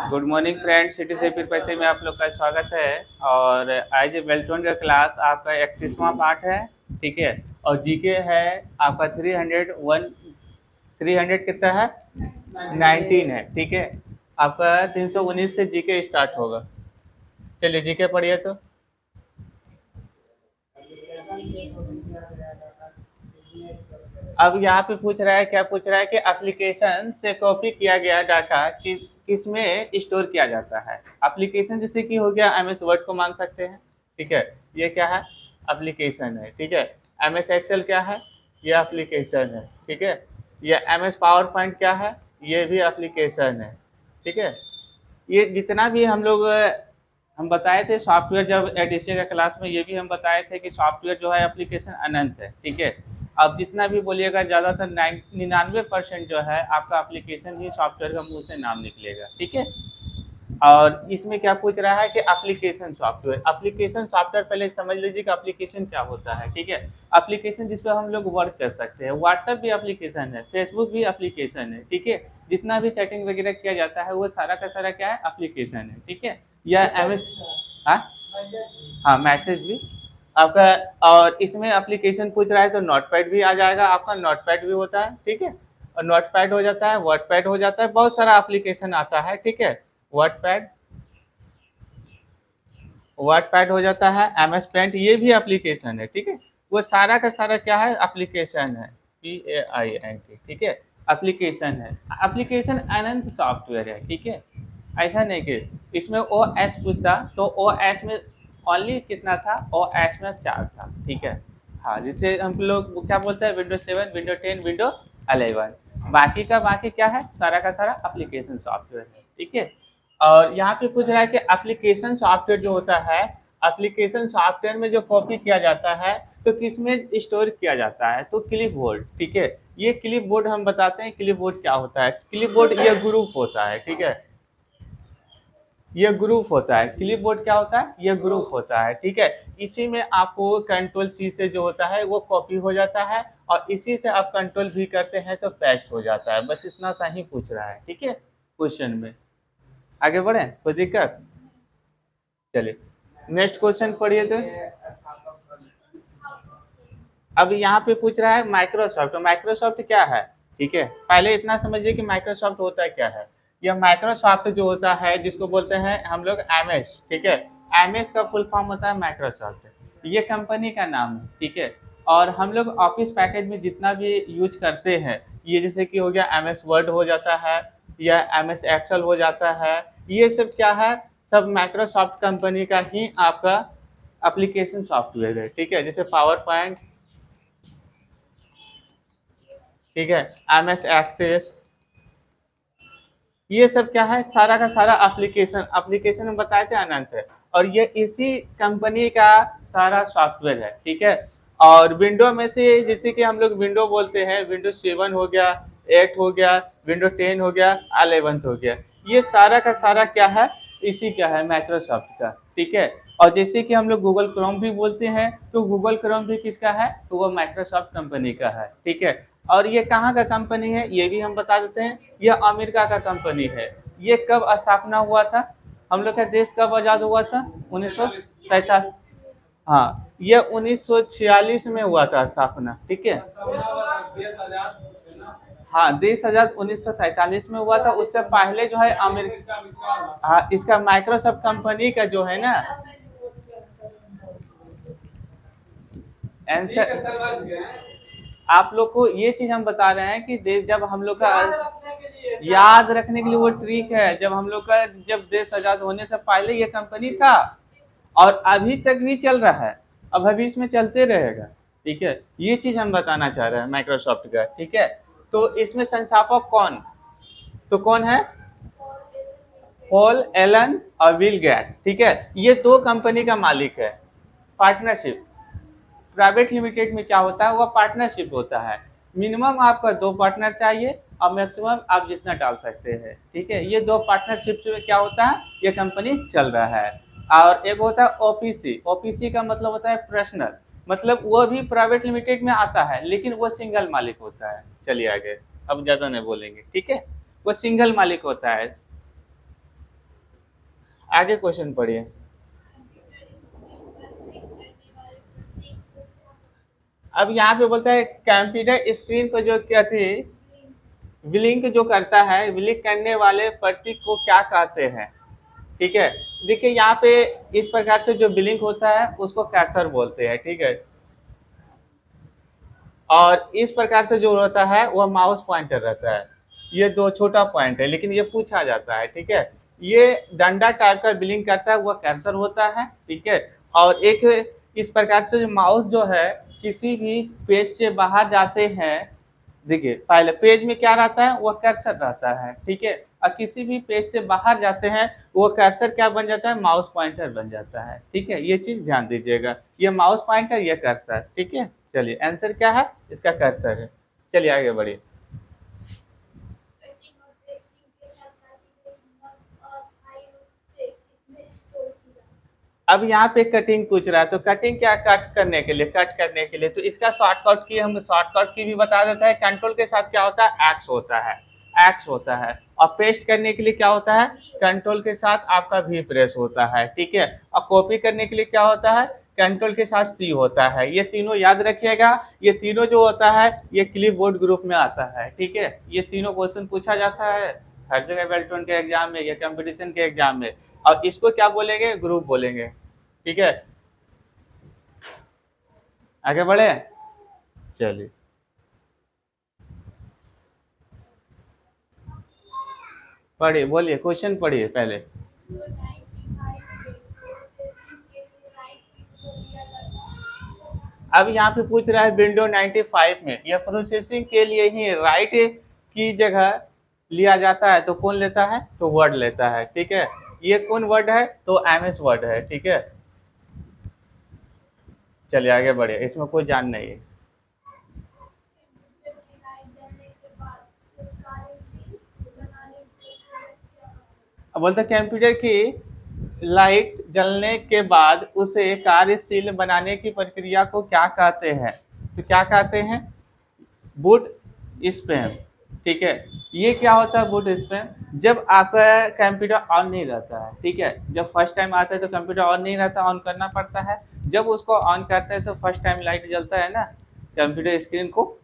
Good morning friends, city से फिर पढ़ते में आप लोग का स्वागत है। और आज वेल्टोन का क्लास आपका 31वां पार्ट है। ठीक है। और जीके है आपका 300 कितना है, 19 है। ठीक है। आपका 319 से जीके स्टार्ट होगा। चलिए जीके पढ़िए तो। अब यहाँ पे पूछ रहा है, क्या पूछ रहा है कि एप्लीकेशन से कॉपी किया गया डाटा किस में स्टोर किया जाता है। एप्लीकेशन जैसे कि हो गया एमएस वर्ड को मान सकते हैं। ठीक है। ये क्या है, एप्लीकेशन है। ठीक है। एमएस एक्सेल क्या है, ये एप्लीकेशन है। ठीक है। ये एमएस पावर पॉइंट क्या है, ये भी एप्लीकेशन है। ठीक है। ये जितना भी हम बताए थे सॉफ्टवेयर, जब एडीसी का क्लास में ये भी हम बताए थे कि सॉफ्टवेयर जो है एप्लीकेशन अनंत है। ठीक है। अब जितना भी बोलिएगा ज़्यादातर 99% जो है आपका एप्लीकेशन ही सॉफ्टवेयर का मुंह से नाम निकलेगा। ठीक है। और इसमें क्या पूछ रहा है कि एप्लीकेशन सॉफ्टवेयर पहले समझ लीजिए कि एप्लीकेशन क्या होता है। ठीक है। एप्लीकेशन जिस पर हम लोग वर्क कर सकते हैं, व्हाट्सएप भी एप्लीकेशन है, फेसबुक भी एप्लीकेशन है। ठीक है। जितना भी चैटिंग वगैरह किया जाता है वो सारा का सारा क्या है, एप्लीकेशन है। ठीक है। या एमएस, हाँ हाँ, मैसेज भी आपका। और इसमें एप्लीकेशन पूछ रहा है तो नोटपैड भी आ जाएगा, आपका नोटपैड भी होता है। ठीक है। और नोटपैड हो जाता है, वर्डपैड हो जाता है, बहुत सारा एप्लीकेशन आता है। ठीक है। वर्डपैड वर्डपैड हो जाता है, एमएस पेंट ये भी एप्लीकेशन है। ठीक है। वो सारा का सारा क्या है, एप्लीकेशन है। PAINT। ठीक है। एप्लीकेशन है। एप्लीकेशन अनंत सॉफ्टवेयर है। ठीक है। ऐसा नहीं कि इसमें ओ एस पूछता तो ओ एस में ओनली कितना था, ओ एस में 4 था। ठीक है। हाँ, जिसे हम लोग क्या बोलते हैं, विंडो 7, विंडो 10, विंडो 11। बाकी का बाकी क्या है, सारा का सारा एप्लीकेशन सॉफ्टवेयर है। ठीक है। और यहाँ पे पूछ रहा है कि एप्लीकेशन सॉफ्टवेयर जो होता है, एप्लीकेशन सॉफ्टवेयर में जो कॉपी किया जाता है तो किस में स्टोर किया जाता है, तो क्लिप बोर्ड। ठीक है। ये क्लिप बोर्ड हम बताते हैं, क्लिप बोर्ड क्या होता है। क्लिप बोर्ड ये ग्रुप होता है। ठीक है। ये ग्रुप होता है। क्लिप बोर्ड क्या होता है, ये ग्रुप होता है। ठीक है। इसी में आपको कंट्रोल सी से जो होता है वो कॉपी हो जाता है, और इसी से आप कंट्रोल भी करते हैं तो पेस्ट हो जाता है। बस इतना सा ही पूछ रहा है। ठीक है, क्वेश्चन में। आगे बढ़े, कोई दिक्कत। चलिए नेक्स्ट क्वेश्चन पढ़िए तो। अब यहाँ पे पूछ रहा है माइक्रोसॉफ्ट। तो माइक्रोसॉफ्ट क्या है। ठीक है। पहले इतना समझिए कि माइक्रोसॉफ्ट होता है क्या है। यह माइक्रोसॉफ्ट जो होता है जिसको बोलते हैं हम लोग एमएस। ठीक है। एमएस का फुल फॉर्म होता है माइक्रोसॉफ्ट, ये कंपनी का नाम है। ठीक है। और हम लोग ऑफिस पैकेज में जितना भी यूज करते हैं, ये जैसे कि हो गया एमएस वर्ड हो जाता है, या एमएस एक्सेल हो जाता है, ये सब क्या है, सब माइक्रोसॉफ्ट कंपनी का ही आपका एप्लीकेशन सॉफ्टवेयर है। ठीक है। जैसे पावर पॉइंट, ठीक है, एमएस एक्सेस, ये सब क्या है, सारा का सारा एप्लीकेशन। एप्लीकेशन में बताए थे अनंत है, और ये इसी कंपनी का सारा सॉफ्टवेयर है। ठीक है। और विंडो में से जैसे कि हम लोग विंडो बोलते हैं, विंडो 7 हो गया, 8 हो गया, विंडो 10 हो गया, 11 हो गया, ये सारा का सारा क्या है, इसी का है, माइक्रोसॉफ्ट का। ठीक है। और जैसे कि हम लोग गूगल क्रोम भी बोलते हैं, तो गूगल क्रोम भी किसका है, तो वो माइक्रोसॉफ्ट कंपनी का है। ठीक है। और ये कहाँ का कंपनी है, ये भी हम बता देते हैं, ये अमेरिका का कंपनी है। ये कब स्थापना हुआ था, हम लोग का देश कब आजाद हुआ था, 1947। हाँ, ये 1946 में हुआ था स्थापना। ठीक है। हाँ, देश आजाद 1947 में हुआ था। उससे पहले जो है अमेरिका, हाँ, इसका माइक्रोसॉफ्ट कंपनी का जो है ना आंसर, आप लोग को ये चीज हम बता रहे हैं कि जब हम लोग का याद रखने के लिए वो ट्रिक है, जब हम लोग का जब देश आजाद होने से पहले ये कंपनी था, और अभी तक भी चल रहा है, अब भविष्य में चलते रहेगा। ठीक है। ये चीज हम बताना चाह रहे हैं माइक्रोसॉफ्ट का। ठीक है। तो इसमें संस्थापक कौन, तो कौन है, पॉल एलन और विल गेट। ठीक है। ये दो कंपनी का मालिक है। पार्टनरशिप, प्राइवेट लिमिटेड में क्या होता है, वो पार्टनरशिप होता है। मिनिमम आपका 2 पार्टनर चाहिए, और मैक्सिमम आप जितना डाल सकते हैं। ठीक है। ये 2 पार्टनरशिप में क्या होता है, ये कंपनी चल रहा है। और एक होता है ओपीसी। ओपीसी का मतलब होता है पर्सनल, मतलब वो भी प्राइवेट लिमिटेड में आता है, लेकिन वो सिंगल मालिक होता है। चलिए आगे, अब ज्यादा नहीं बोलेंगे। ठीक है। वो सिंगल मालिक होता है। आगे क्वेश्चन पढ़िए। अब यहाँ पे बोलता है कंप्यूटर स्क्रीन पर जो क्या थी ब्लिंक जो करता है, ब्लिंक करने वाले प्रतीक को क्या कहते हैं? ठीक है, देखिए यहाँ पे इस प्रकार से जो ब्लिंक होता है उसको कर्सर बोलते हैं, ठीक है। और इस प्रकार से जो होता है वह माउस पॉइंटर रहता है। ये दो छोटा पॉइंट है, लेकिन ये पूछा जाता है, ठीक है। ये डंडा टाइप का ब्लिंक करता है, वह कर्सर होता है, ठीक है। और एक इस प्रकार से जो माउस जो है किसी भी पेज से बाहर जाते हैं, देखिए पहले पेज में क्या रहता है, वह कर्सर रहता है, ठीक है। और किसी भी पेज से बाहर जाते हैं वो कर्सर क्या बन जाता है, माउस पॉइंटर बन जाता है, ठीक है। ये चीज ध्यान दीजिएगा, ये माउस पॉइंटर, ये कर्सर, ठीक है। चलिए आंसर क्या है, इसका कर्सर है। चलिए आगे बढ़िए। अब यहाँ पे कटिंग पूछ रहा है, तो कटिंग क्या, कट करने के लिए, कट करने के लिए, तो इसका शॉर्टकट की हम शॉर्टकट की भी बता देता है। कंट्रोल के साथ क्या होता है, एक्स होता है, एक्स होता है। और पेस्ट करने के लिए क्या होता है, कंट्रोल के साथ आपका भी प्रेस होता है, ठीक है। और कॉपी करने के लिए क्या होता है, कंट्रोल के साथ सी होता है। ये तीनों याद रखिएगा, ये तीनों जो होता है ये क्लिपबोर्ड ग्रुप में आता है, ठीक है। ये तीनों क्वेश्चन पूछा जाता है हर जगह, बेल्टोन के एग्जाम में या कंपटीशन के एग्जाम में। और इसको क्या बोलेंगे, ग्रुप बोलेंगे, ठीक है। आगे बढ़े, चलिए। पढ़िए, बोलिए, क्वेश्चन पढ़िए पहले। अब यहाँ पे पूछ रहा है विंडो 95 में यह प्रोसेसिंग के लिए ही राइट की जगह लिया जाता है, तो कौन लेता है, तो वर्ड लेता है, ठीक है। ये कौन वर्ड है, तो एमएस वर्ड है, ठीक है। चलिए आगे बढ़े, इसमें कोई जान नहीं है। अब बोलते कंप्यूटर की लाइट जलने के बाद उसे कार्यशील बनाने की प्रक्रिया को क्या कहते हैं, तो क्या कहते हैं, बूट स्पैम, ठीक है। ये क्या होता है बूट स्पैम, जब आपका कंप्यूटर ऑन नहीं रहता है, ठीक है। जब फर्स्ट टाइम आता है तो कंप्यूटर ऑन नहीं रहता, ऑन करना पड़ता है। जब उसको ऑन करते हैं तो फर्स्ट टाइम लाइट जलता है ना कंप्यूटर स्क्रीन को,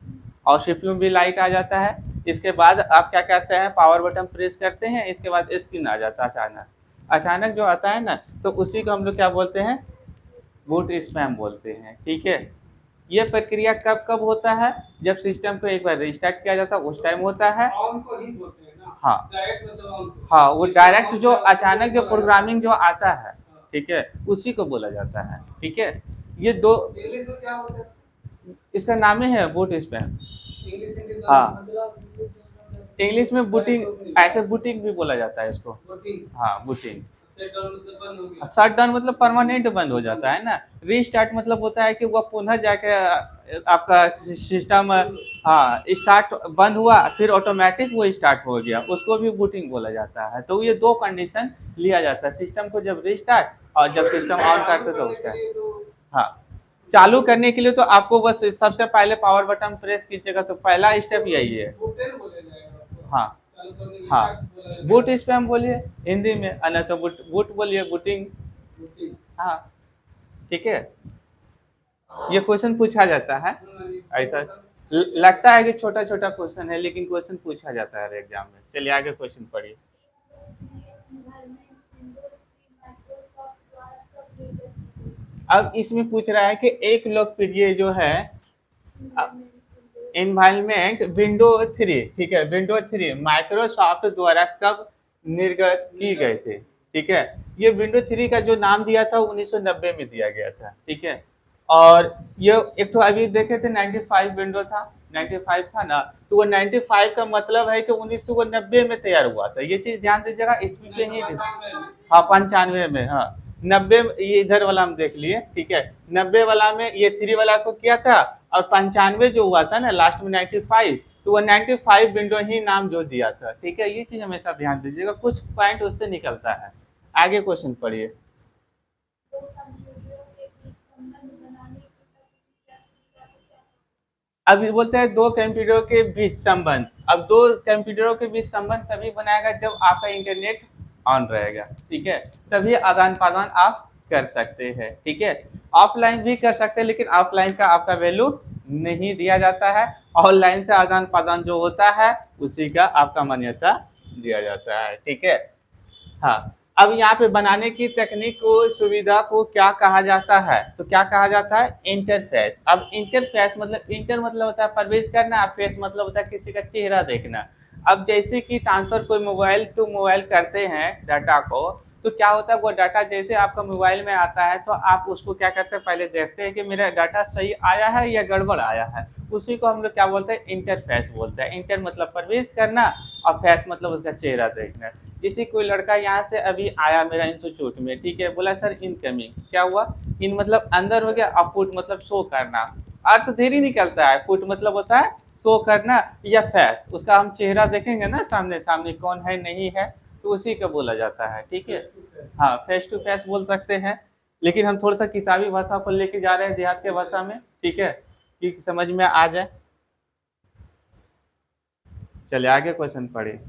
और सीपीयू भी लाइट आ जाता है। इसके बाद आप क्या करते हैं, पावर बटन प्रेस करते हैं, इसके बाद स्क्रीन आ जाता है अचानक, अचानक जो आता है ना, तो उसी को हम लोग क्या बोलते हैं, बूट स्पैम बोलते हैं, ठीक है। ये प्रक्रिया कब कब होता है, जब सिस्टम को एक बार रिस्टार्ट किया जाता है उस टाइम होता है। हाँ, हाँ, वो डायरेक्ट जो अचानक जो प्रोग्रामिंग जो आता है, ठीक है, उसी को बोला जाता है, ठीक है। ये दो, इसका नाम ही है बूट स्पैम। हाँ, इंग्लिश में बूटिंग, ऐसे बूटिंग भी बोला जाता है इसको। हाँ, बूटिंग। शट डाउन मतलब परमानेंट बंद हो जाता है ना। रीस्टार्ट मतलब होता है कि वह पुनः जाके आपका सिस्टम, हाँ, स्टार्ट बंद हुआ फिर ऑटोमेटिक वो स्टार्ट हो गया, उसको भी बूटिंग बोला जाता है। तो ये दो कंडीशन लिया जाता है, सिस्टम को जब रीस्टार्ट और जब सिस्टम ऑन करते तो उसका। हाँ, चालू करने के लिए तो आपको बस सबसे पहले पावर बटन प्रेस कीजिएगा, तो पहला स्टेप यही है। हाँ, हाँ, बूट स्पैम बोलिए हिंदी में, अन्य तो बूट बूट बोलिए, बूटिंग। हाँ, ठीक है। ये क्वेश्चन पूछा जाता है ऐसा, लगता है कि छोटा छोटा क्वेश्चन है, लेकिन क्वेश्चन पूछा जाता है एग्जाम में। चलिए आगे क्वेश्चन पढ़िए। अब इसमें पूछ रहा है कि एक लोकप्रिय जो है एनवायरमेंट विंडो 3, ठीक है, विंडो 3 माइक्रोसॉफ्ट द्वारा कब निर्गत की गए थे, ठीक है। ये विंडो 3 का जो नाम दिया था 1990 में दिया गया था, ठीक है। और ये एक तो अभी देखे थे 95 विंडो था, 95 था ना, तो वो 95 का मतलब है कि 1990 में तैयार हुआ था। ये चीज ध्यान दीजिएगा, इसमें पे ही, हाँ, 95 में, हाँ। 90, ये इधर वाला हम देख लिए, ठीक है। 90 वाला में ये 3 वाला को किया था, और 95 जो हुआ था ना लास्ट में 95, तो वो 95 विंडो ही नाम जो दिया था, ठीक है। ये चीज हमेशा ध्यान दीजिएगा, कुछ पॉइंट उससे निकलता है। आगे क्वेश्चन पढ़िए। अब ये बोलते हैं दो कंप्यूटरों के बीच संबंध। अब दो कंप्यूटरों के बीच संबंध तभी बनाएगा जब आपका इंटरनेट ऑन रहेगा, ठीक है, तभी आदान प्रदान आप कर सकते हैं, ठीक है। ऑफलाइन भी कर सकते हैं, लेकिन ऑफलाइन का आपका वैल्यू नहीं दिया जाता है, ऑनलाइन से आदान प्रदान जो होता है उसी का आपका मान्यता दिया जाता है, ठीक है। हाँ, अब यहाँ पे बनाने की तकनीक को सुविधा को क्या कहा जाता है, तो क्या कहा जाता है, इंटरफेस। अब इंटरफेस मतलब, इंटर मतलब होता है प्रवेश करना, फेस मतलब होता है किसी का चेहरा देखना। अब जैसे कि ट्रांसफर कोई मोबाइल टू मोबाइल करते हैं डाटा को, तो क्या होता है वो डाटा जैसे आपका मोबाइल में आता है तो आप उसको क्या करते हैं, पहले देखते हैं कि मेरा डाटा सही आया है या गड़बड़ आया है, उसी को हम लोग क्या बोलते हैं, इंटरफेस बोलते हैं। इंटर मतलब प्रवेश करना और फेस मतलब उसका चेहरा देखना। जैसे कोई लड़का यहाँ से अभी आया मेरा इंस्टीट्यूट में, ठीक है, बोला सर इनकमिंग, क्या हुआ, इन मतलब अंदर हो गया, और फुट मतलब शो करना, अर्थ देरी निकलता है, फुट मतलब होता है शो करना, या फेस उसका हम चेहरा देखेंगे ना सामने सामने कौन है नहीं है, तो उसी का बोला जाता है, ठीक है। हाँ, फेस टू फेस बोल सकते हैं, लेकिन हम थोड़ा सा किताबी भाषा पर लेके जा रहे हैं देहात के भाषा में, ठीक है, कि समझ में आ जाए। चलिए आगे क्वेश्चन पढ़िए।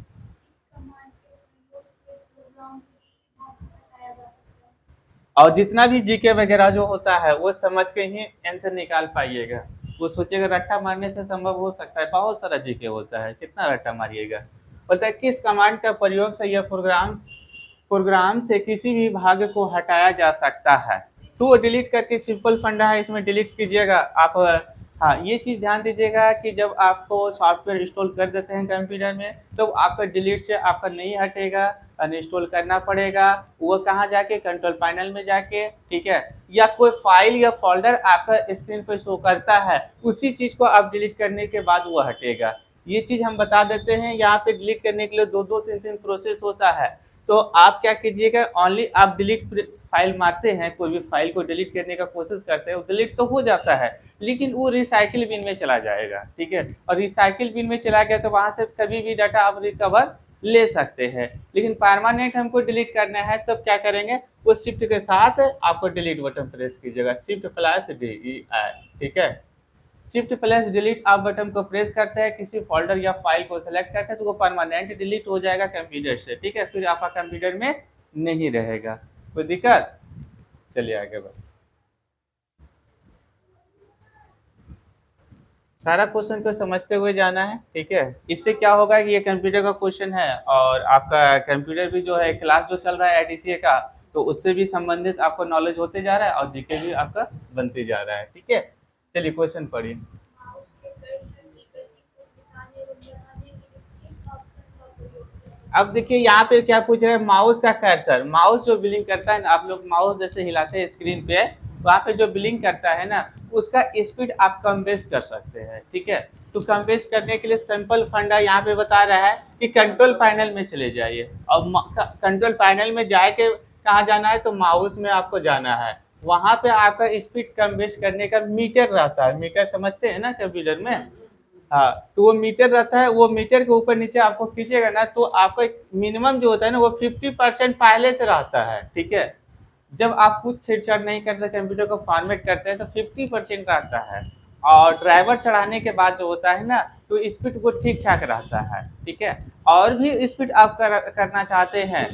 और जितना भी जीके वगैरह जो होता है वो समझ के ही आंसर निकाल पाइएगा, वो सोचेगा रट्टा मारने से संभव हो सकता है, बहुत सारा जीके होता है, कितना रट्टा मारिएगा। बोलता है किस कमांड का प्रयोग से यह प्रोग्राम से किसी भी भाग को हटाया जा सकता है, तो वो डिलीट करके सिंपल फंडा है, इसमें डिलीट कीजिएगा आप। हाँ, ये चीज़ ध्यान दीजिएगा कि जब आपको सॉफ्टवेयर इंस्टॉल कर देते हैं कंप्यूटर में, तो आपका डिलीट से आपका नहीं हटेगा, अनइंस्टॉल करना पड़ेगा, वो कहाँ जाके, कंट्रोल पैनल में जाके, ठीक है, या कोई फाइल या फोल्डर आपका स्क्रीन पर शो करता है, उसी चीज़ को आप डिलीट करने के बाद वो हटेगा। ये चीज़ हम बता देते हैं, यहाँ पे डिलीट करने के लिए दो दो तीन तीन प्रोसेस होता है। तो आप क्या कीजिएगा, ओनली आप डिलीट फाइल मारते हैं, कोई भी फाइल को डिलीट करने का कोशिश करते हैं, वो डिलीट तो हो जाता है, लेकिन वो रिसाइकिल बिन में चला जाएगा, ठीक है, और रिसाइकिल बिन में चला गया तो वहाँ से कभी भी डाटा आप रिकवर ले सकते हैं। लेकिन परमानेंट हमको डिलीट करना है, तब क्या करेंगे, वो शिफ्ट के साथ आपको डिलीट बटन प्रेस कीजिएगा, शिफ्ट प्लस DEI, ठीक है। शिफ्ट प्लस डिलीट आप बटन को प्रेस करते हैं, किसी फोल्डर या फाइल को सेलेक्ट करते हैं, तो वो परमानेंट डिलीट हो जाएगा कंप्यूटर से, ठीक है, फिर आपका कंप्यूटर में नहीं रहेगा। कोई दिक्कत, चलिए आगे बढ़। सारा क्वेश्चन को समझते हुए जाना है, ठीक है, इससे क्या होगा कि ये कंप्यूटर का क्वेश्चन है, और आपका कंप्यूटर भी जो है क्लास जो चल रहा है ADCA का, तो उससे भी संबंधित आपको नॉलेज होते जा रहा है, और जीके भी आपका बनते जा रहा है, ठीक है। चलिए क्वेश्चन पढ़िए। अब देखिए यहाँ पे क्या पूछ रहे हैं, माउस का कर्सर, माउस जो ब्लिंक करता है ना, आप लोग माउस जैसे हिलाते हैं स्क्रीन पे, वहाँ पे जो ब्लिंक करता है ना, उसका स्पीड आप कम बेस कर सकते हैं, ठीक है। तो कम बेस करने के लिए सिंपल फंडा यहाँ पे बता रहा है कि कंट्रोल पैनल में चले जाइए, और कंट्रोल पैनल में जाके कहाँ जाना है, तो माउस में आपको जाना है, वहाँ पे आपका स्पीड कम बेस करने का मीटर रहता है, मीटर समझते हैं ना कंप्यूटर में। हाँ, तो वो मीटर रहता है, वो मीटर के ऊपर नीचे आपको खींचेगा ना, तो आपका मिनिमम जो होता है ना, वो 50% पहले से रहता है, ठीक है। जब आप कुछ छेड़छाड़ नहीं करते, कंप्यूटर को फॉर्मेट करते हैं, तो 50% रहता है, और ड्राइवर चढ़ाने के बाद जो होता है ना, तो स्पीड वो ठीक ठाक रहता है, ठीक है। और भी स्पीड आप करना चाहते हैं,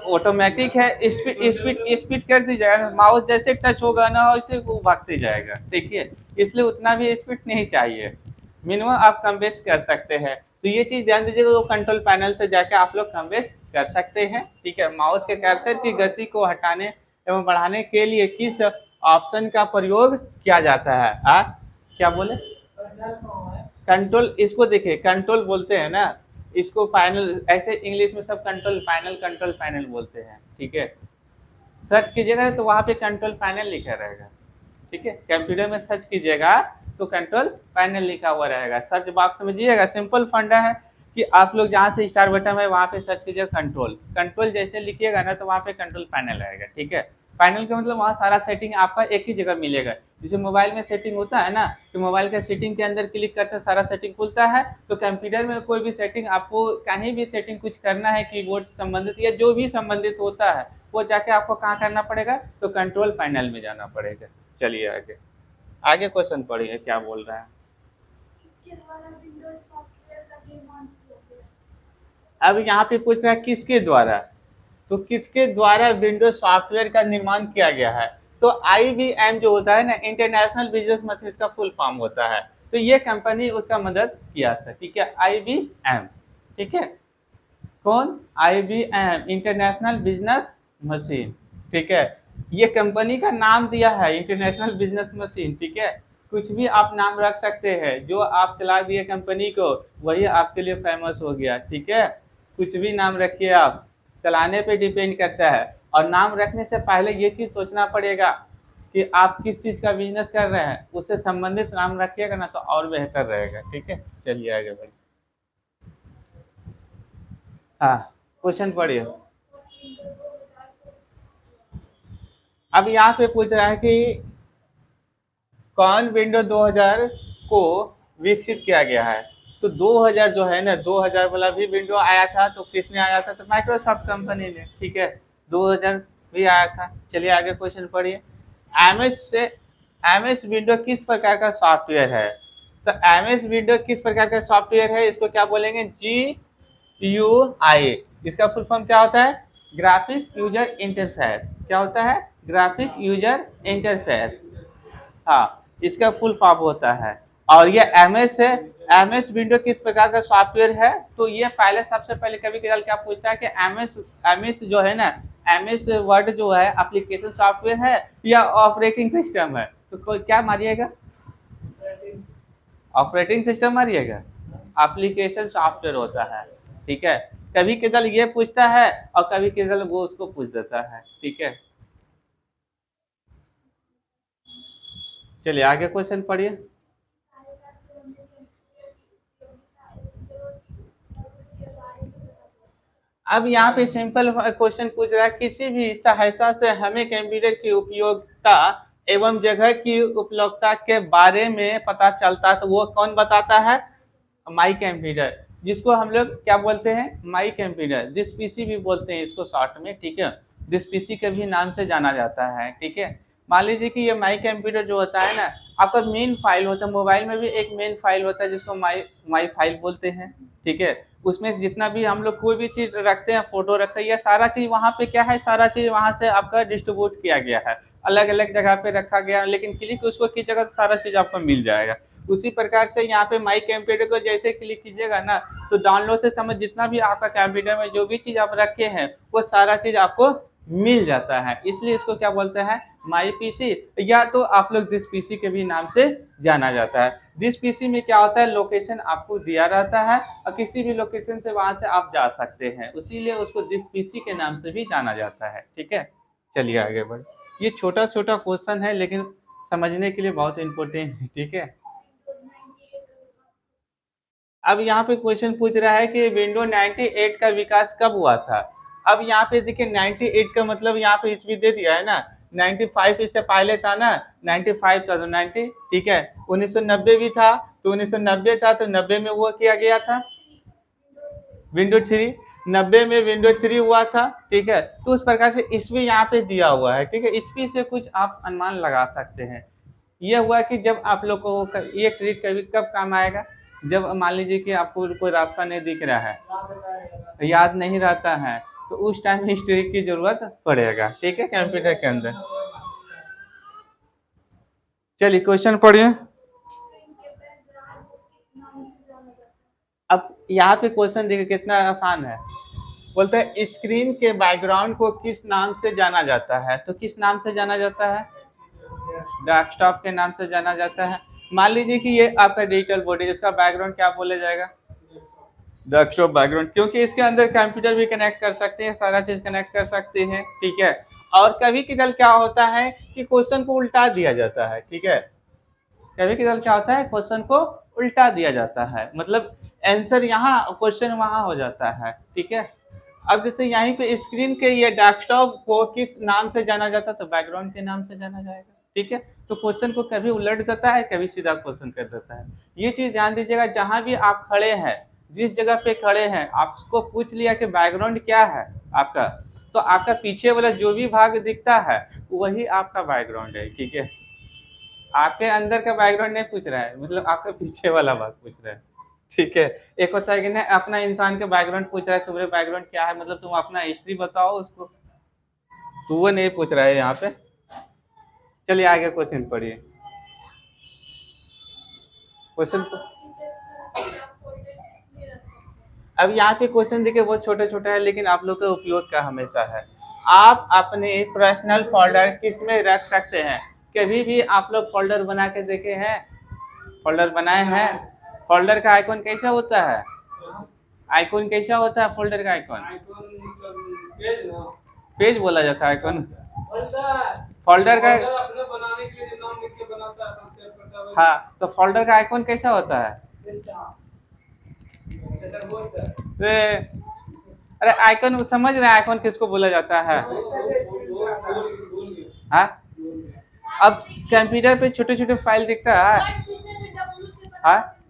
ऑटोमेटिक है, स्पीड स्पीड स्पीड कर दी जाएगा, माउस जैसे टच होगा ना वैसे वो भागते जाएगा, देखिए, इसलिए उतना भी स्पीड नहीं चाहिए, मिनिमम आप कम बेस कर सकते हैं। तो ये चीज ध्यान दीजिएगा, वो कंट्रोल पैनल से जाके आप लोग कम बेस कर सकते हैं, ठीक है। माउस के कर्सर की गति को हटाने एवं बढ़ाने के लिए किस ऑप्शन का प्रयोग किया जाता है, क्या बोले, कंट्रोल, इसको देखिए कंट्रोल बोलते हैं ना, इसको पैनल, ऐसे इंग्लिश में सब कंट्रोल पैनल बोलते हैं, ठीक है। सर्च कीजिएगा तो वहाँ पे कंट्रोल पैनल लिखा रहेगा, ठीक है, कंप्यूटर में सर्च कीजिएगा तो कंट्रोल पैनल लिखा हुआ रहेगा, सर्च बॉक्स में जाइएगा, सिंपल फंडा है कि आप लोग जहाँ से स्टार बटन है वहाँ पे सर्च कीजिएगा कंट्रोल, कंट्रोल जैसे लिखिएगा ना, तो वहाँ पे कंट्रोल पैनल आएगा, ठीक है। पैनल का मतलब वहाँ सारा सेटिंग आपका एक ही जगह मिलेगा, जैसे मोबाइल में सेटिंग होता है ना, तो मोबाइल का सेटिंग के अंदर क्लिक करते हैं सारा सेटिंग खुलता है, तो कंप्यूटर में कोई भी सेटिंग आपको कहीं भी सेटिंग कुछ करना है, कीबोर्ड से संबंधित या जो भी संबंधित होता है, वो जाके आपको कहाँ करना पड़ेगा, तो कंट्रोल पैनल में जाना पड़ेगा। चलिए आगे, आगे क्वेश्चन पढ़िए क्या बोल रहा है। अब यहाँ पे पूछ रहा है किसके द्वारा, तो किसके द्वारा विंडोज सॉफ्टवेयर का निर्माण किया गया है। तो IBM जो होता है ना, इंटरनेशनल बिजनेस मशीन का फुल फॉर्म होता है। तो ये कंपनी उसका मदद किया था, ठीक है, IBM, ठीक है। कौन? IBM, इंटरनेशनल बिजनेस मशीन, ठीक है। ये कंपनी का नाम दिया है इंटरनेशनल बिजनेस मशीन, ठीक है। कुछ भी आप नाम रख सकते हैं, जो आप चला दिए कंपनी को वही आपके लिए फेमस हो गया, ठीक है। कुछ भी नाम रखिए आप, चलाने पे डिपेंड करता है। और नाम रखने से पहले ये चीज़ सोचना पड़ेगा कि आप किस चीज़ का बिजनेस कर रहे हैं, उससे संबंधित नाम रखिएगा ना तो और बेहतर रहेगा, ठीक है। चलिए आगे बढ़िए। हाँ, क्वेश्चन पढ़िए। अब यहाँ पे पूछ रहा है कि कौन विंडो 2000 को विकसित किया गया है। तो 2000 जो है ना, 2000 वाला भी विंडो आया था, तो किसने आया था, तो माइक्रोसॉफ्ट कंपनी ने, ठीक है। 2000 भी आया था। चलिए आगे क्वेश्चन पढ़िए। MS विंडो किस प्रकार का सॉफ्टवेयर है। तो MS विंडो किस प्रकार का सॉफ्टवेयर है, इसको क्या बोलेंगे, GUI। इसका फुल फॉर्म क्या होता है, ग्राफिक यूजर इंटरफेस। क्या होता है, ग्राफिक यूजर इंटरफेस। हाँ, इसका फुल फॉर्म होता है। और ये MS है। MS विंडो किस प्रकार का सॉफ्टवेयर है, तो ये पहले सबसे पहले कभी कभार क्या पूछता है कि MS जो है ना, MS वर्ड जो है एप्लीकेशन सॉफ्टवेयर है या ऑपरेटिंग सिस्टम है, तो क्या मारिएगा, ऑपरेटिंग सिस्टम मारिएगा। एप्लीकेशन सॉफ्टवेयर होता है, ठीक है। कभी कभार ये पूछता है और कभी कभार वो उसको पूछ देता है, ठीक है। चलिए आगे क्वेश्चन पढ़िए। अब यहाँ पे सिंपल क्वेश्चन पूछ रहा है, किसी भी सहायता से हमें कंप्यूटर की उपयोगिता एवं जगह की उपलब्धता के बारे में पता चलता है, तो वो कौन बताता है, माई कंप्यूटर, जिसको हम लोग क्या बोलते हैं, माई कंप्यूटर, दिस पीसी भी बोलते हैं इसको शॉर्ट में, ठीक है। दिस पीसी के भी नाम से जाना जाता है, ठीक है। मान लीजिए कि ये माई कंप्यूटर जो होता है ना, आपका मेन फाइल होता है, मोबाइल में भी एक मेन फाइल होता है जिसको माई माई फाइल बोलते हैं, ठीक है। उसमें जितना भी हम लोग कोई भी चीज़ रखते हैं, फोटो रखते हैं, या सारा चीज़ वहाँ पे क्या है, सारा चीज़ वहाँ से आपका डिस्ट्रीब्यूट किया गया है, अलग अलग जगह पे रखा गया, लेकिन क्लिक उसको की जगह सारा चीज़ आपको मिल जाएगा। उसी प्रकार से यहाँ पे माई कंप्यूटर को जैसे क्लिक कीजिएगा ना, तो डाउनलोड से समझ जितना भी आपका कंप्यूटर में जो भी चीज़ आप रखे हैं वो सारा चीज़ आपको मिल जाता है, इसलिए इसको क्या बोलते हैं, माई पीसी, या तो आप लोग दिस पीसी के भी नाम से जाना जाता है। दिस पीसी में क्या होता है, लोकेशन आपको दिया रहता है और किसी भी लोकेशन से वहां से आप जा सकते हैं, इसीलिए उसको दिस पीसी के नाम से भी जाना जाता है, ठीक है। चलिए आगे बढ़। ये छोटा छोटा क्वेश्चन है लेकिन समझने के लिए बहुत इंपॉर्टेंट है, ठीक है। अब यहाँ पे क्वेश्चन पूछ रहा है कि विंडो 98 का विकास कब हुआ था। अब यहाँ पे देखिए 98 का मतलब यहाँ पे ईस्वी दे दिया है ना, 95 इससे पहले था ना, 95 था तो 90, ठीक है। 1990 भी था, तो 1990 था तो 90 में वो किया गया था विंडो 3, 90 में विंडो 3 हुआ था, ठीक है। तो उस प्रकार से ईस्वी यहाँ पे दिया हुआ है, ठीक है। ईस्वी से कुछ आप अनुमान लगा सकते हैं। ये हुआ कि जब आप लोग को ये ट्रिक कभी कब काम आएगा, जब मान लीजिए कि आपको कोई रास्ता नहीं दिख रहा है, याद नहीं रहता है, तो उस टाइम इस ट्रिक की जरूरत पड़ेगा, ठीक है, कंप्यूटर के अंदर। चलिए क्वेश्चन पढ़िए। अब यहाँ पे क्वेश्चन देखिए कितना आसान है। बोलते हैं स्क्रीन के बैकग्राउंड को किस नाम से जाना जाता है, तो किस नाम से जाना जाता है, डेस्कटॉप के नाम से जाना जाता है। मान लीजिए कि ये आपका डिजिटल बोर्ड है, इसका बैकग्राउंड क्या बोला जाएगा, डेस्कटॉप बैकग्राउंड, क्योंकि इसके अंदर कंप्यूटर भी कनेक्ट कर सकते हैं, सारा चीज कनेक्ट कर सकते हैं, ठीक है। और कभी कभार क्या होता है कि क्वेश्चन को उल्टा दिया जाता है, ठीक है। कभी कभार क्या होता है, क्वेश्चन को उल्टा दिया जाता है, मतलब आंसर यहाँ क्वेश्चन वहां हो जाता है, ठीक है। अब जैसे यहीं पे स्क्रीन के ये डेस्कटॉप को किस नाम से जाना जाता है, तो बैकग्राउंड के नाम से जाना जाएगा, ठीक है। तो क्वेश्चन को कभी उलट देता है, कभी सीधा क्वेश्चन कर देता है। ये चीज ध्यान दीजिएगा, जहां भी आप खड़े हैं, जिस जगह पे खड़े हैं, आपको पूछ लिया कि बैकग्राउंड क्या है आपका, तो आपका पीछे वाला जो भी भाग दिखता है वही आपका बैकग्राउंड है, ठीक है। आपके अंदर का बैकग्राउंड नहीं पूछ रहा है, मतलब आपका पीछे वाला भाग पूछ रहा है, ठीक है। एक होता है कि ना अपना इंसान के बैकग्राउंड पूछ रहा है, तुम्हारे बैकग्राउंड क्या है, मतलब तुम अपना हिस्ट्री बताओ उसको, तो वो नहीं पूछ रहा है यहाँ पे। चलिए आगे क्वेश्चन पढ़िए। क्वेश्चन अब यहाँ पे क्वेश्चन देखिए बहुत छोटे छोटे है, लेकिन आप लोग का उपयोग का हमेशा है। आप अपने पर्सनल फोल्डर किस में रख सकते हैं? कभी भी आप लोग फोल्डर बना के देखे हैं? फोल्डर बनाए हैं? फोल्डर का आइकॉन कैसा होता है? आइकॉन कैसा होता है फोल्डर का आइकॉन? पेज बोला जाता है आइकॉन। फोल्डर का अपने बनाने के लिए नाम लिख के बनाता है, सेव करता है। हाँ, तो फोल्डर का आइकॉन कैसा होता है? अरे आइकॉन समझ रहे हैं, आइकॉन किसको बोला जाता है? हाँ, अब कंप्यूटर पे छोटे छोटे फाइल दिखता है, हाँ,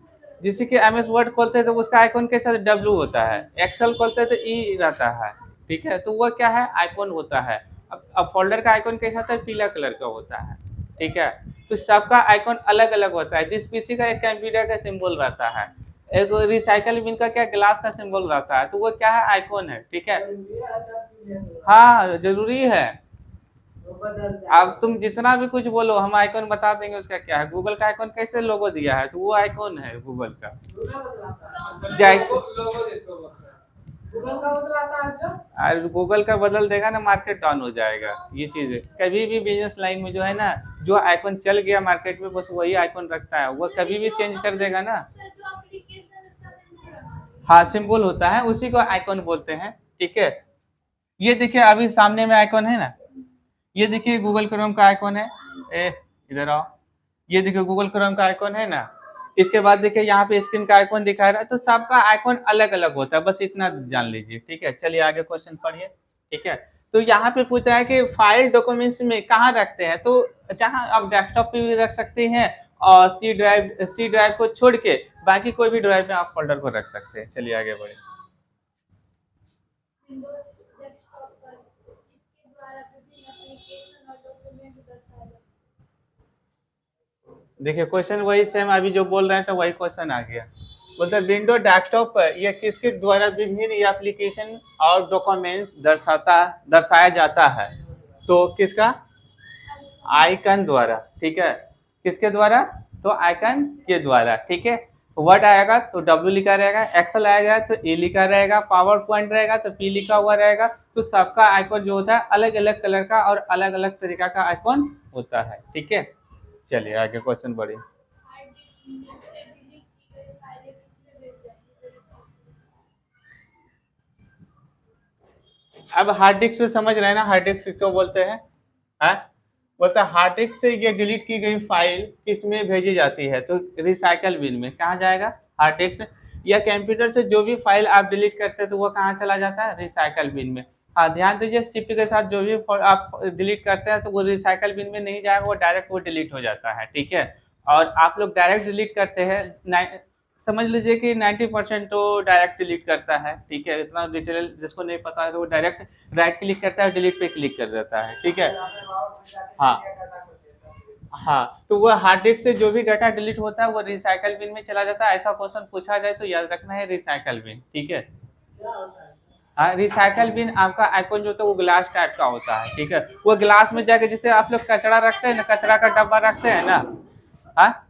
जिससे कि एमएस वर्ड खोलते हैं तो उसका आइकॉन कैसा डब्ल्यू होता है, एक्सेल खोलते हैं तो ई रहता है, ठीक है, तो वह क्या है? आइकॉन होता है। अब फोल्डर का आइकॉन कैसा होता है? पीला कलर का होता है, ठीक है। तो सबका आइकॉन अलग अलग होता है। जिस पीसी का एक कंप्यूटर का सिंबल रहता है, एक रिसाइकल बिन का क्या ग्लास का सिंबल रहता है, तो वो क्या है? आइकॉन है, ठीक है। हाँ जरूरी है। अब तुम जितना भी कुछ बोलो हम आइकॉन बता देंगे उसका क्या है। गूगल का आइकॉन कैसे लोगो दिया है, तो वो आइकॉन है गूगल का। जैसे गूगल का बदल देगा ना, मार्केट डाउन हो जाएगा। ये चीज है, कभी भी बिजनेस लाइन में जो है ना, जो आइकॉन चल गया मार्केट में बस वही आइकॉन रखता है, वो कभी भी चेंज कर देगा ना। हाँ सिंबल होता है, उसी को आइकॉन बोलते हैं, ठीक है। ये देखिए अभी सामने में आइकॉन है ना, ये देखिए गूगल क्रोम का आइकॉन है। ए इधर आओ, ये देखिए गूगल क्रोम का आइकॉन है ना। इसके बाद देखिए यहाँ पे स्क्रीन का आइकॉन दिखा रहा है, तो सबका आइकॉन अलग अलग होता है, बस इतना जान लीजिए, ठीक है। चलिए आगे क्वेश्चन पढ़िए, ठीक है। तो यहाँ पे पूछ रहा है कि फाइल डॉक्यूमेंट्स में कहाँ रखते हैं, तो जहाँ आप डेस्कटॉप पे भी रख सकते हैं, और सी ड्राइव को छोड़ के बाकी कोई भी ड्राइव में आप फोल्डर को रख सकते हैं। चलिए आगे बढ़िए। देखिए क्वेश्चन वही सेम अभी जो बोल रहे हैं, तो वही क्वेश्चन आ गया। बोलते हैं विंडो डेस्कटॉप पर यह किसके द्वारा विभिन्न एप्लीकेशन और डॉक्यूमेंट्स दर्शाया जाता है, तो किसका? आइकन द्वारा, ठीक है। किसके द्वारा? तो आइकन के द्वारा, ठीक है। वर्ड आएगा तो डब्ल्यू लिखा रहेगा, एक्सेल आएगा तो ए लिखा रहेगा, पावर पॉइंट रहेगा तो पी लिखा हुआ रहेगा। तो सबका आइकन जो होता है अलग अलग कलर का और अलग अलग तरीका का आइकन होता है, ठीक है। चलिए आगे क्वेश्चन बढ़िए। अब हार्ड डिस्क से समझ रहे हैं ना, हार्ड डिस्क क्यों बोलते हैं? हाँ, बोलता है हार्ड डिस्क से ये डिलीट की गई फाइल किस में भेजी जाती है, तो रिसाइकल बिन में। कहाँ जाएगा? हार्ड डिस्क या कंप्यूटर से जो भी फाइल आप डिलीट करते हैं तो वो कहाँ चला जाता है? रिसाइकल बिन में। हाँ ध्यान दीजिए, सीपी के साथ जो भी आप डिलीट करते हैं तो वो रिसाइकल बिन में नहीं जाएगा, वो डायरेक्ट वो डिलीट हो जाता है, ठीक है। और आप लोग डायरेक्ट डिलीट करते हैं, समझ लीजिए कि 90% तो डायरेक्ट डिलीट करता है, ठीक है। इतना डिटेल जिसको नहीं पता है तो वो डायरेक्ट राइट क्लिक करता है, डिलीट पे क्लिक कर देता है, ठीक है। हाँ हाँ, तो वो हार्ड डिस्क से जो भी डाटा डिलीट होता है वो रिसाइकल बिन में चला जाता है। ऐसा क्वेश्चन पूछा जाए तो याद रखना है रिसाइकल बिन, ठीक है। हाँ, रिसाइकल बिन आपका आइकॉन जो होता है वो ग्लास टाइप का होता है, ठीक है। वो ग्लास में जाके जैसे आप लोग कचरा रखते हैं ना, कचरा का डब्बा रखते हैं ना, हाँ,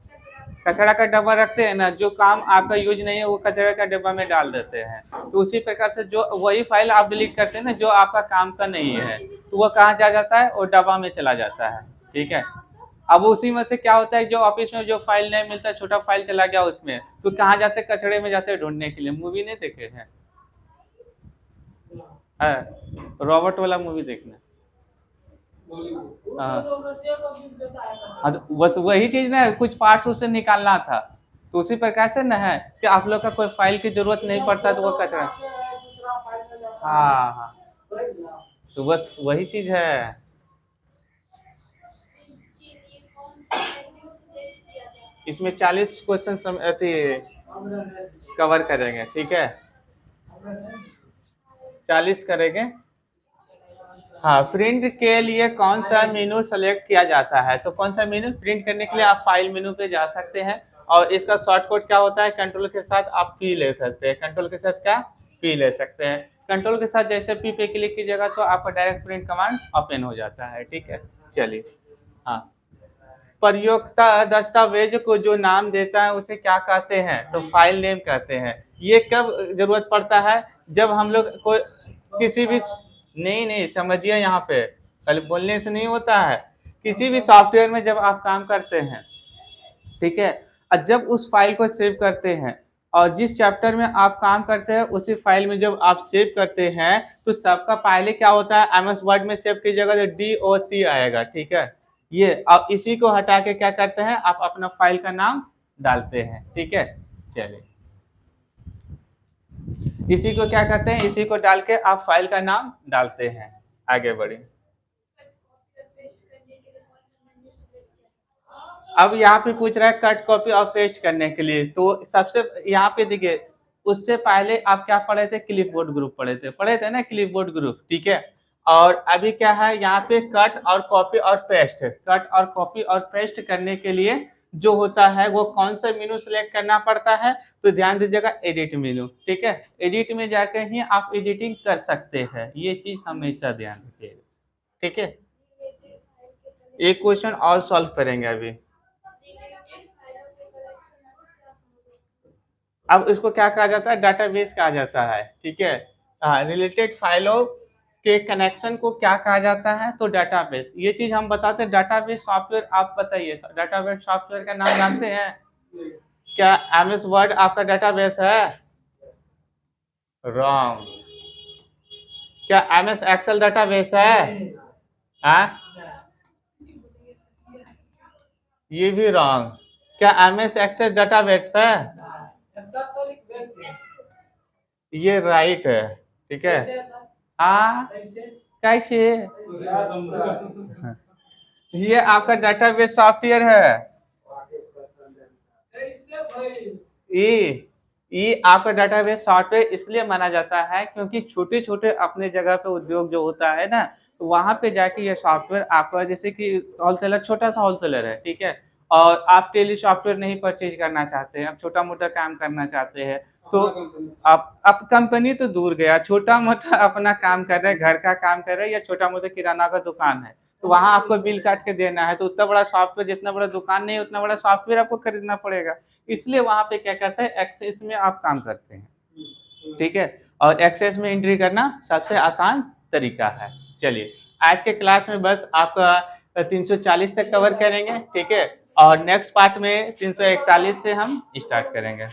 कचरा का डब्बा रखते हैं ना, जो काम आपका यूज नहीं है वो कचरा का डब्बा में डाल देते हैं। तो उसी प्रकार से जो वही फाइल आप डिलीट करते हैं ना, जो आपका काम का नहीं है, तो वो कहाँ जा जाता है? वो डब्बा में चला जाता है, ठीक है। अब उसी में से क्या होता है, जो ऑफिस में जो फाइल नहीं मिलता, छोटा फाइल चला गया उसमें, तो कहाँ जाते हैं? कचड़े में जाते हैं ढूंढने के लिए। मूवी नहीं देखे हैं? रॉबर्ट वाला मूवी देखना। हाँ तो बस वही चीज ना, कुछ पार्ट्स उससे निकालना था, तो उसी प्रकार से ना है कि आप लोग का कोई फाइल की जरूरत नहीं पड़ता तो वो कचरा। हाँ हाँ, तो बस वही चीज है। इसमें 40 क्वेश्चन कवर करेंगे, ठीक है। 40 करेंगे। हाँ, प्रिंट के लिए कौन सा मेनू सेलेक्ट किया जाता है, तो कौन सा मेनू? प्रिंट करने के लिए आप फाइल मेनू पे जा सकते हैं, और इसका शॉर्ट कोड क्या होता है, कंट्रोल के साथ आप पी ले सकते हैं, कंट्रोल के साथ क्या पी ले सकते हैं। कंट्रोल के साथ जैसे पी पे क्लिक कीजिएगा तो आपका डायरेक्ट प्रिंट कमांड ओपन हो जाता है। ठीक है, चलिए। हाँ, प्रयोक्ता दस्तावेज को जो नाम देता है उसे क्या कहते हैं, तो फाइल नेम कहते हैं। ये कब जरूरत पड़ता है, जब हम लोग कोई किसी भी, नहीं नहीं समझिए, यहाँ पे कल बोलने से नहीं होता है। किसी भी सॉफ्टवेयर में जब आप काम करते हैं, ठीक है, और जब उस फाइल को सेव करते हैं और जिस चैप्टर में आप काम करते हैं उसी फाइल में जब आप सेव करते हैं तो सबका पहले क्या होता है, एमएस वर्ड में सेव कीजिएगा तो DOC आएगा। ठीक है, ये अब इसी को हटा के क्या करते हैं, आप अपना फाइल का नाम डालते हैं। ठीक है, चलिए, इसी को क्या करते हैं, इसी को डाल के आप फाइल का नाम डालते हैं। आगे बढ़े। अब यहाँ पे पूछ रहा है कट कॉपी और पेस्ट करने के लिए, तो सबसे यहाँ पे देखिए, उससे पहले आप क्या पढ़े थे, क्लिपबोर्ड ग्रुप पढ़े थे ना, क्लिपबोर्ड ग्रुप। ठीक है, और अभी क्या है यहाँ पे कट और कॉपी और पेस्ट। कट और कॉपी और पेस्ट करने के लिए जो होता है वो कौन सा मेनू सेलेक्ट करना पड़ता है, तो ध्यान दीजिएगा, एडिट मेनू। ठीक है, एडिट में जाकर ही आप एडिटिंग कर सकते हैं, ये चीज हमेशा ध्यान रखिएगा। ठीक है, एक क्वेश्चन और सॉल्व करेंगे अभी। अब इसको क्या कहा जाता है, डाटाबेस कहा जाता है। ठीक है, रिलेटेड फाइलों के कनेक्शन को क्या कहा जाता है, तो डाटाबेस। ये चीज हम बताते हैं, डाटाबेस सॉफ्टवेयर। आप बताइए, डाटाबेस सॉफ्टवेयर का नाम जानते हैं क्या? एमएस वर्ड आपका डाटाबेस है? रॉन्ग। क्या एमएस एक्सेल डाटाबेस है? हाँ, ये भी रॉन्ग। क्या एमएस एक्सेल डाटाबेस है? ये राइट है। ठीक है, हाँ, कैसे? ये आपका डाटाबेस सॉफ्टवेयर है। ये आपका डाटाबेस सॉफ्टवेयर इसलिए माना जाता है क्योंकि छोटे छोटे अपने जगह पे उद्योग जो होता है ना, तो वहां पे जाके ये सॉफ्टवेयर आपका, जैसे कि होलसेलर, छोटा सा होलसेलर है, ठीक है, और आप टेली सॉफ्टवेयर नहीं परचेज करना चाहते हैं, आप छोटा मोटा काम करना चाहते हैं, तो आप कंपनी तो दूर गया, छोटा मोटा अपना काम कर रहे हैं, घर का काम कर रहे हैं, या छोटा मोटा किराना का दुकान है, तो वहां आपको बिल काट के देना है, तो उतना बड़ा सॉफ्टवेयर, जितना बड़ा दुकान नहीं उतना बड़ा सॉफ्टवेयर आपको खरीदना पड़ेगा। इसलिए वहां पे क्या करते हैं, एक्सेस में आप काम करते हैं। ठीक है, और एक्सेस में एंट्री करना सबसे आसान तरीका है। चलिए, आज के क्लास में बस आपका 340 तक कवर करेंगे। ठीक है, और नेक्स्ट पार्ट में 341 से हम स्टार्ट करेंगे।